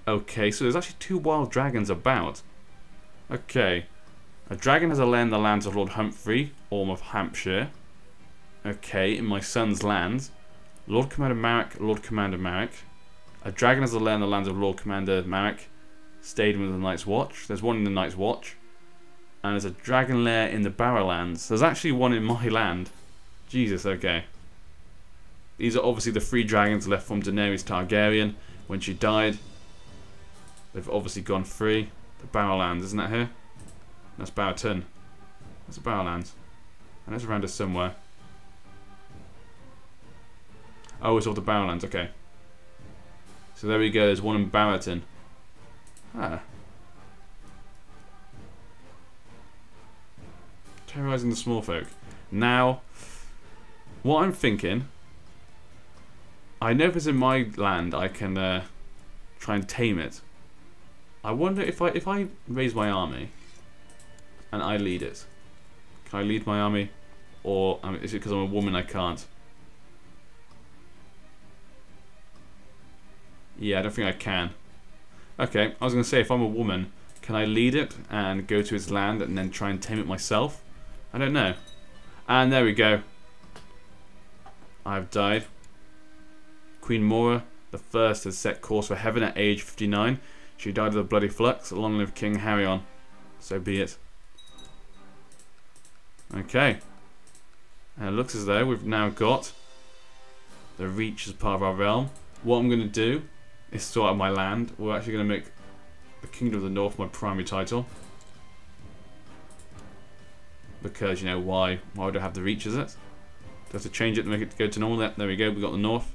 Okay, so there's actually 2 wild dragons about. Okay. A dragon has a lair in the lands of Lord Humphrey, Orm of Hampshire. Okay, in my son's lands. Lord Commander Marek, Lord Commander Marek. A dragon has a lair in the lands of Lord Commander Marek. Stayed with the Night's Watch. There's one in the Night's Watch. And there's a dragon lair in the Barrowlands. There's actually one in my land. Jesus, okay. These are obviously the 3 dragons left from Daenerys Targaryen when she died. They've obviously gone free. The Barrowlands, isn't that here? That's Barrowton. That's the Barrowlands. And that's around us somewhere. Oh, it's all the Barrowlands, okay. So there we go, there's one in Barrowton. Ah. Terrorizing the small folk. Now, what I'm thinking, I know if it's in my land, I can try and tame it. I wonder if I raise my army and I lead it. Can I lead my army? Or is it because I'm a woman I can't? Yeah, I don't think I can. Okay, I was going to say, if I'm a woman, can I lead it and go to its land and then try and tame it myself? I don't know. And there we go. I've died. Queen Mora the First has set course for heaven at age 59. She died of the bloody flux. Long live King Harryon. So be it. Okay. And it looks as though we've now got the Reach as part of our realm. What I'm going to do is sort out my land. We're actually going to make the Kingdom of the North my primary title. Because, you know, why would I have the Reach, is it? Do I have to change it to make it go to normal? There we go, we got the North.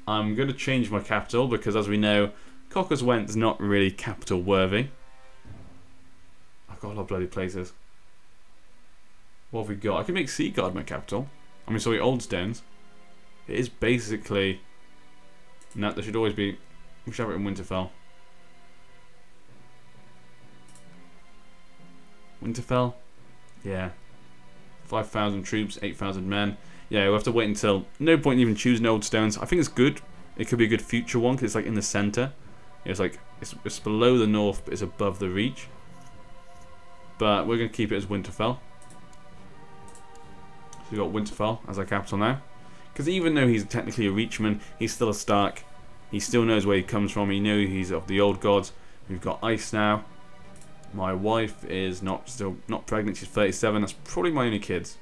I'm going to change my capital because, as we know, Cocker's Went's not really capital worthy. I've got a lot of bloody places. What have we got? I can make Seaguard my capital. I mean, sorry, Old Stones. It is basically... No, there should always be... We should have it in Winterfell. Winterfell? Yeah. 5,000 troops, 8,000 men. Yeah, we'll have to wait until... No point in even choosing Old Stones. I think it's good. It could be a good future one because it's like in the centre. It's like... It's below the North, but it's above the Reach. But we're going to keep it as Winterfell. So we've got Winterfell as our capital now. Because even though he's technically a Reachman, he's still a Stark. He still knows where he comes from. He knows he's of the old gods. We've got ice now. My wife is still not pregnant. She's 37. That's probably my only kids.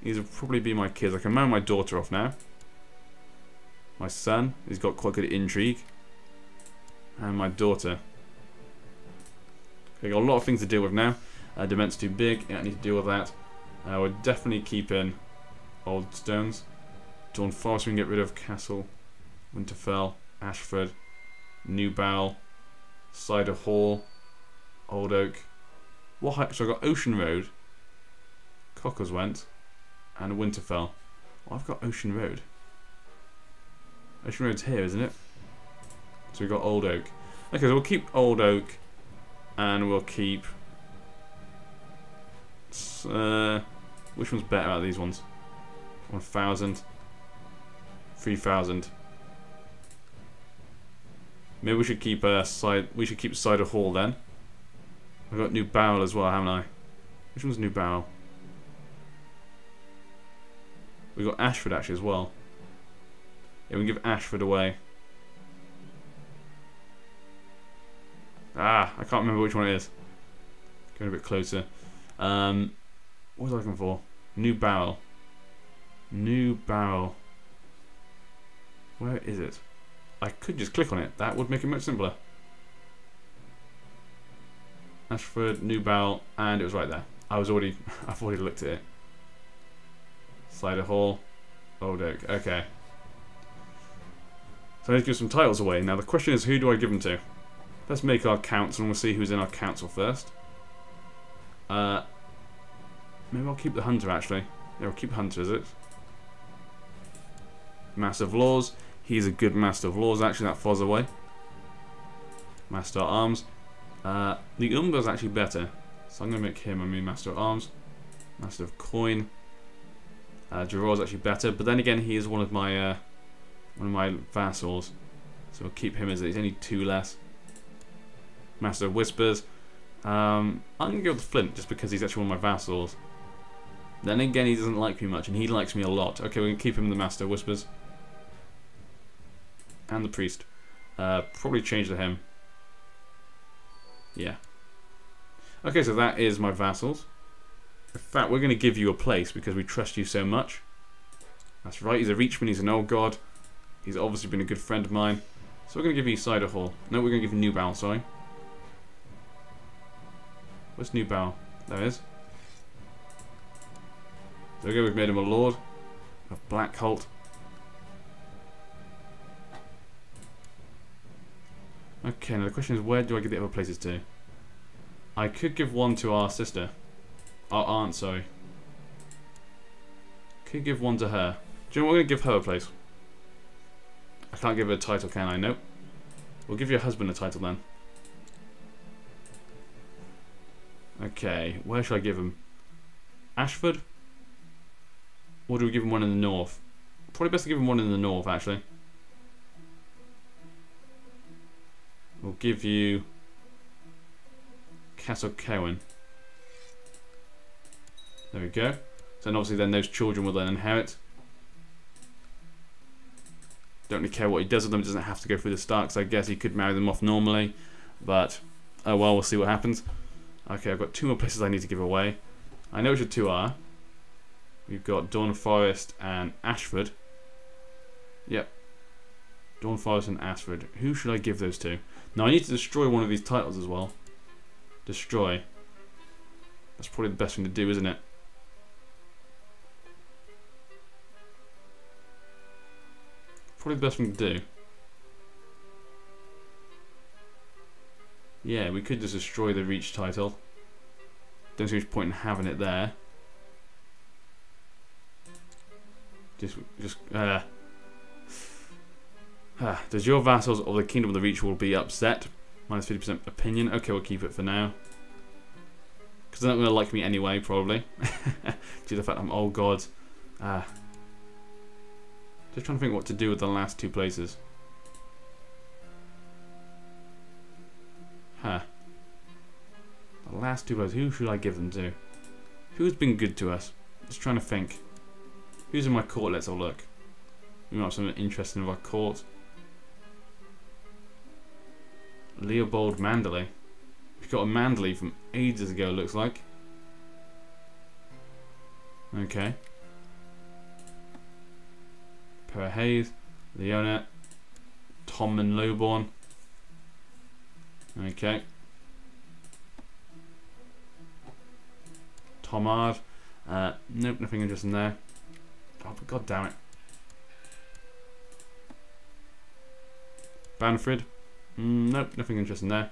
These will probably be my kids. I can marry my daughter off now. My son, he's got quite good intrigue. And my daughter. Okay, got a lot of things to deal with now. Dement's too big. I need to deal with that. We're definitely keeping Old Stones. Dawn Forest we can get rid of. Castle, Winterfell, Ashford, New Barrel, Cider Hall, Old Oak. What? So I got Ocean Road, Cocker's Went, and Winterfell. Well, I've got Ocean Road. Ocean Road's here, isn't it? So we've got Old Oak. Okay, so we'll keep Old Oak, and we'll keep... which one's better out of these ones? 1,000, 3,000. Maybe we should keep Cider Hall then. I've got New Barrel as well, haven't I? Which one's New Barrel? We've got Ashford actually as well. Yeah, we can give Ashford away. Ah, I can't remember which one it is. Going a bit closer. What was I looking for? New Barrel. New Barrel. Where is it? I could just click on it. That would make it much simpler. Ashford, New Barrel, and it was right there. I've already looked at it. Cider Hall, Old Oak. Okay. So I need to give some titles away. Now the question is, who do I give them to? Let's make our council and we'll see who's in our council first. Maybe I'll keep the Hunter actually. Yeah, we'll keep Hunter, is it? Master of Laws. He's a good Master of Laws actually, that falls away. Master at Arms. The Umber's actually better. So I'm going to make him a new Master at Arms. Master of Coin. Gerard's actually better, but then again he is one of my vassals. So we'll keep him as he's only 2 less. Master of Whispers. I'm going to go with Flint just because he's actually one of my vassals. Then again, he doesn't like me much, and he likes me a lot. Okay, we're going to keep him the Master of Whispers. And the Priest. Probably change to him. Yeah. Okay, so that is my vassals. In fact, we're going to give you a place because we trust you so much. That's right, he's a Reachman, he's an old god. He's obviously been a good friend of mine. So we're going to give you Cider Hall. No, we're going to give you New Bowl, sorry. Where's New Bowl? There it is. There we go, we've made him a Lord of Black Holt. Okay, now the question is, where do I give the other places to? I could give one to our sister. Our aunt, sorry. Could give one to her. Do you know what, we're going to give her a place. I can't give her a title, can I? Nope. We'll give your husband a title then. Okay, where should I give him? Ashford? Or do we give him one in the north? Probably best to give him one in the north, actually. We'll give you Castle Cowan. There we go. So then obviously then those children will then inherit. Don't really care what he does with them. Doesn't have to go through the Starks. I guess he could marry them off normally. But, oh well, we'll see what happens. Okay, I've got 2 more places I need to give away. I know which the 2 are. We've got Dawn Forest and Ashford. Yep. Dawn Forest and Ashford. Who should I give those to? Now I need to destroy one of these titles as well. Destroy. That's probably the best thing to do, isn't it? Probably the best thing to do. Yeah, we could just destroy the Reach title. Don't see much point in having it there. Does your vassals of the Kingdom of the Reach will be upset? Minus 50% opinion. Okay, we'll keep it for now. Because they're not going to like me anyway, probably. Due to the fact I'm old god. Just trying to think what to do with the last 2 places. The last 2 places, who should I give them to? Who's been good to us? Just trying to think. Who's in my court? Let's have a look. We might have something interesting in our court. Leopold Manderley. We've got a Manderley from ages ago, looks like. Okay. Per Hayes, Leona, Tommen Lowborn. Okay. Tomard. Nope, nothing interesting there. Oh, god damn it. Banford. Nope, nothing interesting there.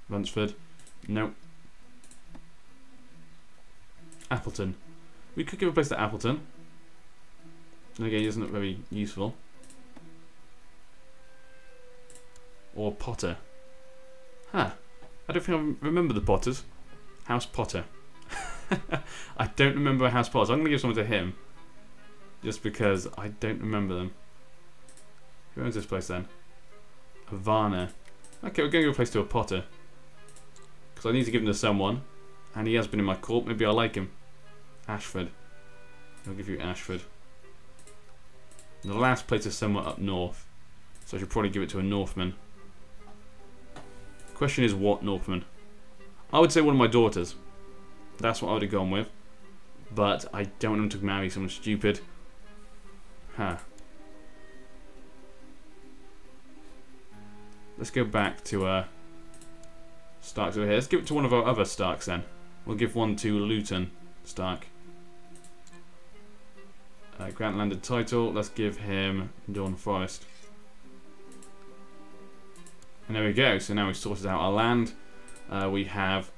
Lunsford. Nope. Appleton. We could give a place to Appleton. Again, he doesn't look very useful. Or Potter. I don't think I remember the Potters. House Potter. I don't remember House Potter. So I'm going to give someone to him. Just because I don't remember them. Who owns this place then? Havana. Okay, we're going to give a place to a Potter. Because I need to give him to someone. And he has been in my court. Maybe I like him. Ashford. I'll give you Ashford. And the last place is somewhere up north. So I should probably give it to a Northman. The question is, what Northman? I would say one of my daughters. That's what I would have gone with. But I don't want him to marry someone stupid. Let's go back to Starks over here. Let's give it to one of our other Starks then. We'll give one to Luton Stark. Grant landed title. Let's give him Dawn Forest. And there we go. So now we've sorted out our land. We have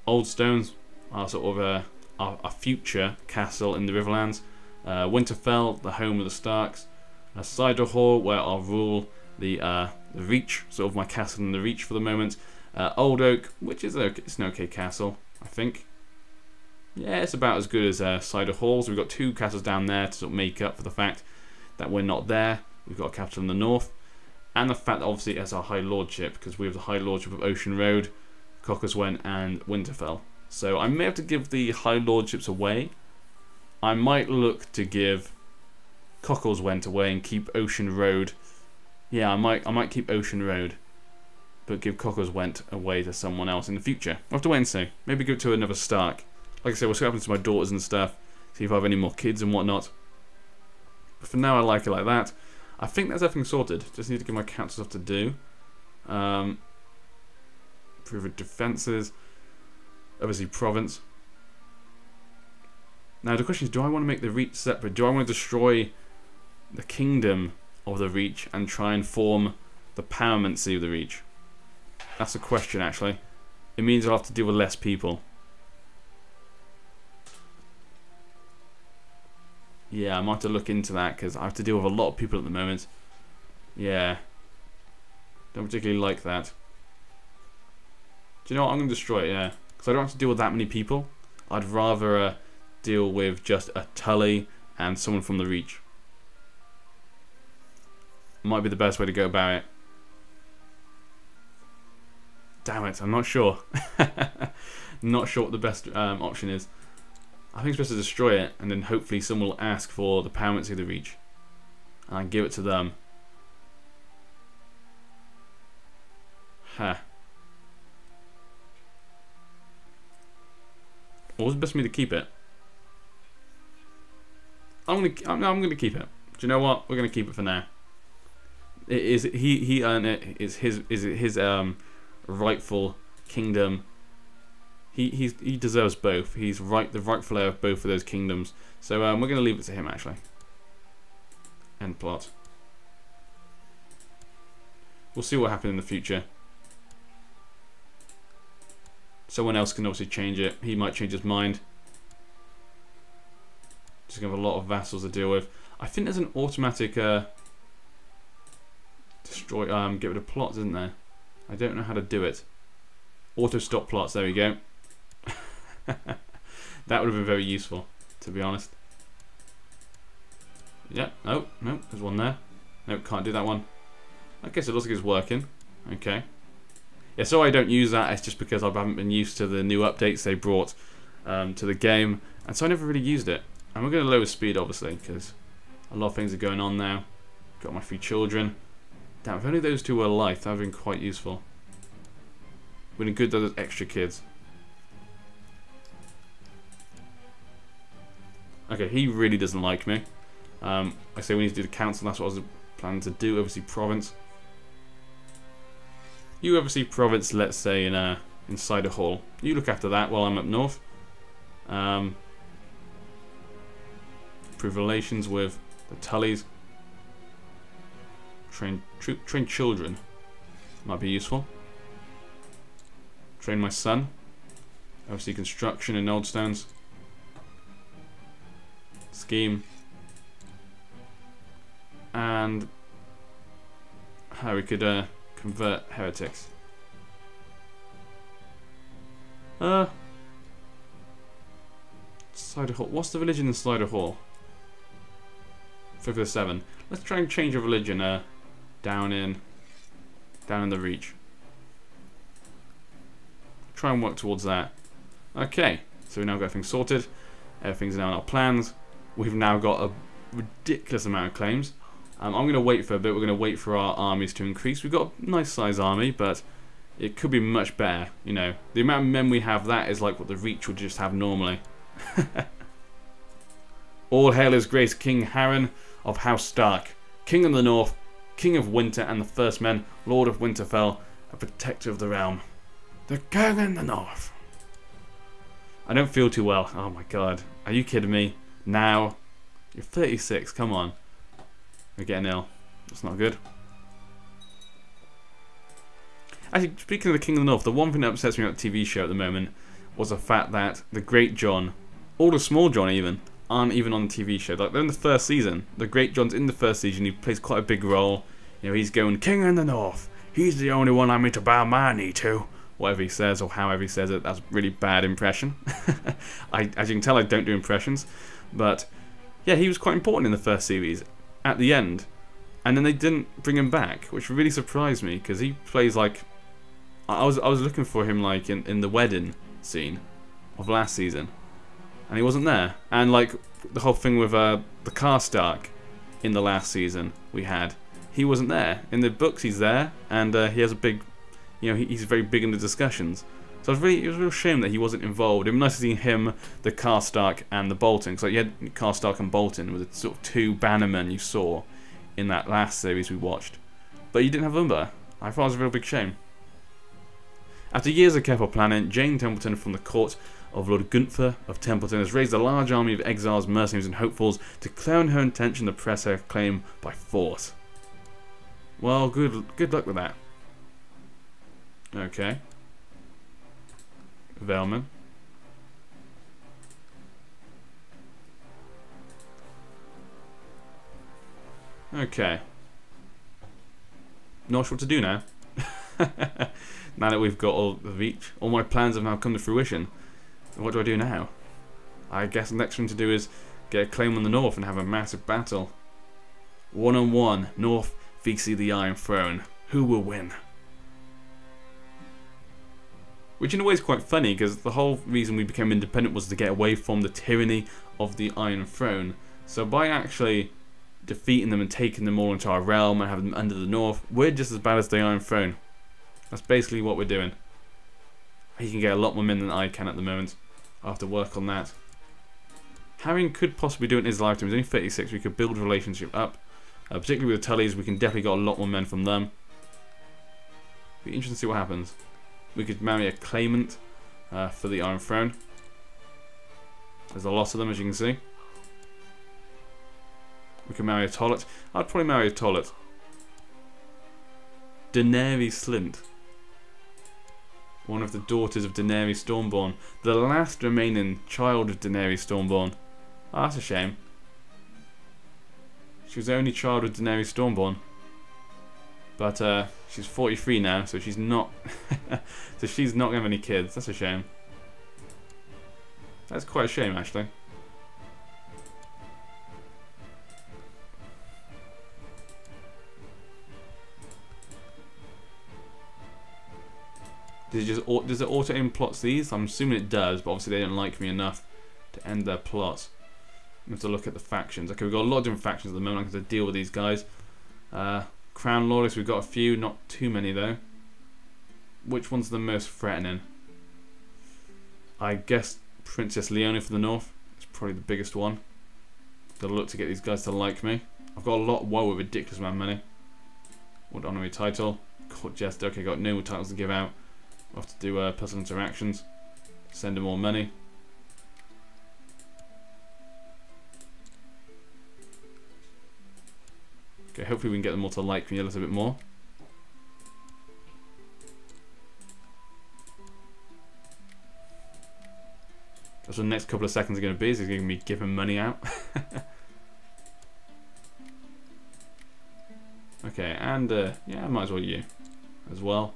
Old Stones, our sort of our future castle in the Riverlands. Winterfell, the home of the Starks. Cider Hall, where I'll rule the Reach, sort of my castle in the Reach for the moment. Old Oak, which is okay, it's an okay castle, I think. Yeah, it's about as good as Cider Hall. So we've got 2 castles down there to sort of make up for the fact that we're not there. we've got a capital in the north, and the fact that obviously it has our High Lordship, because we have the High Lordship of Ocean Road, Cockoswent, and Winterfell. So I may have to give the High Lordships away. I might look to give Cockoswent away and keep Ocean Road. Yeah, I might keep Ocean Road, but give Cockoswent away to someone else in the future. I'll have to wait and see. Maybe go to another Stark. Like I said, we'll see what happens to my daughters and stuff. See if I have any more kids and whatnot. But for now, I like it like that. I think that's everything sorted. Just need to give my council stuff to do. Prove defences. Obviously, province. Now, the question is, do I want to make the Reach separate? Do I want to destroy the kingdom of the Reach and try and form the Powermancy of the Reach? That's a question, actually. It means I'll have to deal with less people. Yeah, I might have to look into that, because I have to deal with a lot of people at the moment. Yeah. Don't particularly like that. Do you know what? I'm going to destroy it, yeah. Because I don't have to deal with that many people. I'd rather deal with just a Tully and someone from the Reach. Might be the best way to go about it. Damn it, I'm not sure. Not sure what the best option is. I think it's best to destroy it, and then hopefully someone will ask for the Powermancy of the Reach. And I give it to them. Huh. What was best for me to keep it? I'm gonna keep it. Do you know what? We're gonna keep it for now. It is he earned it. It's his rightful kingdom. He deserves both. He's the rightful heir of both of those kingdoms. So we're gonna leave it to him actually. End plot. We'll see what happens in the future. Someone else can obviously change it. He might change his mind. Just gonna have a lot of vassals to deal with. I think there's an automatic destroy get rid of plots, isn't there? I don't know how to do it. Auto stop plots, there we go. That would have been very useful, to be honest. Yeah, no, there's one there. Nope, can't do that one. Okay, so it looks like it's working. Okay. Yeah, so I don't use that, it's just because I haven't been used to the new updates they brought to the game, and so I never really used it. And we're going to lower speed, obviously, because a lot of things are going on now. Got my 3 children. Damn, if only those 2 were alive, that would have been quite useful. Would have been good that there's extra kids. Okay, he really doesn't like me. I say we need to do the council, that's what I was planning to do. Obviously, province. You obviously province, let's say, in Cider Hall. You look after that while I'm up north. Improve relations with the Tullys. Train children. Might be useful. Train my son. Obviously construction in Oldstones. Scheme. And how we could convert heretics. Cider Hall. What's the religion in Cider Hall? 5/7. Let's try and change a religion down in the Reach. Try and work towards that. Okay, so we've now got everything sorted. Everything's now in our plans. We've now got a ridiculous amount of claims. I'm going to wait for a bit. We're going to wait for our armies to increase. We've got a nice size army, but it could be much better. You know, the amount of men we have, that is like what the Reach would just have normally. All hail his grace King Harren of House Stark, King of the North, King of Winter and the First Men, Lord of Winterfell, a protector of the realm. The King in the North. I don't feel too well. Oh my god. Are you kidding me? Now? You're 36, come on. We're getting ill. That's not good. Actually, speaking of the King of the North, the one thing that upsets me about the TV show at the moment was the fact that the Great John, or the Small John even, aren't even on the TV show. Like, they're in the first season. The Great John's in the first season. He plays quite a big role. You know, he's going, King in the North. He's the only one I need to bow my knee to. Whatever he says, or however he says it, that's a really bad impression. As you can tell, I don't do impressions. But, yeah, he was quite important in the first series. At the end. and then they didn't bring him back, which really surprised me because he plays like I was looking for him like in the wedding scene of last season, and he wasn't there. And like the whole thing with the cast arc in the last season we had, he wasn't there. In the books he's there, and he has a big, you know, he's very big in the discussions. So it was a real shame that he wasn't involved. It was nice to see him, the Karstark, and the Bolton. Because like, you had Karstark and Bolton with the sort of two bannermen you saw in that last series we watched. But you didn't have Umber. I thought it was a real big shame. After years of careful planning, Jane Templeton from the court of Lord Gunther of Templeton has raised a large army of exiles, mercenaries, and hopefuls to declare on her intention to press her claim by force. Well, good luck with that. Okay. Velman. Okay. Not sure what to do now. Now that we've got all of each, all my plans have now come to fruition. What do I do now? I guess the next thing to do is get a claim on the north and have a massive battle. 1-on-1, North vs the Iron Throne. Who will win? Which in a way is quite funny, because the whole reason we became independent was to get away from the tyranny of the Iron Throne. So by actually defeating them and taking them all into our realm and having them under the North, we're just as bad as the Iron Throne. That's basically what we're doing. He can get a lot more men than I can at the moment. I'll have to work on that. Harry could possibly do it in his lifetime. He's only 36. We could build a relationship up. Particularly with the Tullys, we can definitely get a lot more men from them. Be interesting to see what happens. We could marry a claimant for the Iron Throne. There's a lot of them, as you can see. We can marry a Tollet. I'd probably marry a Tollet. Daenerys Slint. One of the daughters of Daenerys Stormborn. The last remaining child of Daenerys Stormborn. Oh, that's a shame. She was the only child of Daenerys Stormborn. But she's 43 now, so she's not so she's not gonna have any kids. That's a shame. That's quite a shame, actually. Does it auto-aim plots these? I'm assuming it does, but obviously they don't like me enough to end their plots. We have to look at the factions. Okay, we've got a lot of different factions at the moment. I'm going to deal with these guys. Crown Loyalists, we've got a few, not too many though. Which one's the most threatening? I guess Princess Leona for the north. It's probably the biggest one. Gotta look to get these guys to like me. I've got a lot, whoa, a ridiculous amount of money. What honorary title? Court Jester. Okay, got no more titles to give out. We'll have to do personal interactions. Send them more money. Okay, hopefully we can get them all to like me a little bit more. That's what the next couple of seconds are going to be, is he's going to be giving money out. Okay, and yeah, I might as well you as well.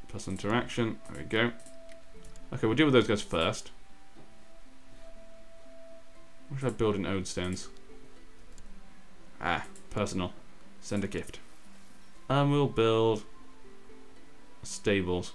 Personal interaction, there we go. Okay, we'll deal with those guys first. What should I build in Odestones? Ah, personal. Send a gift. And we'll build stables.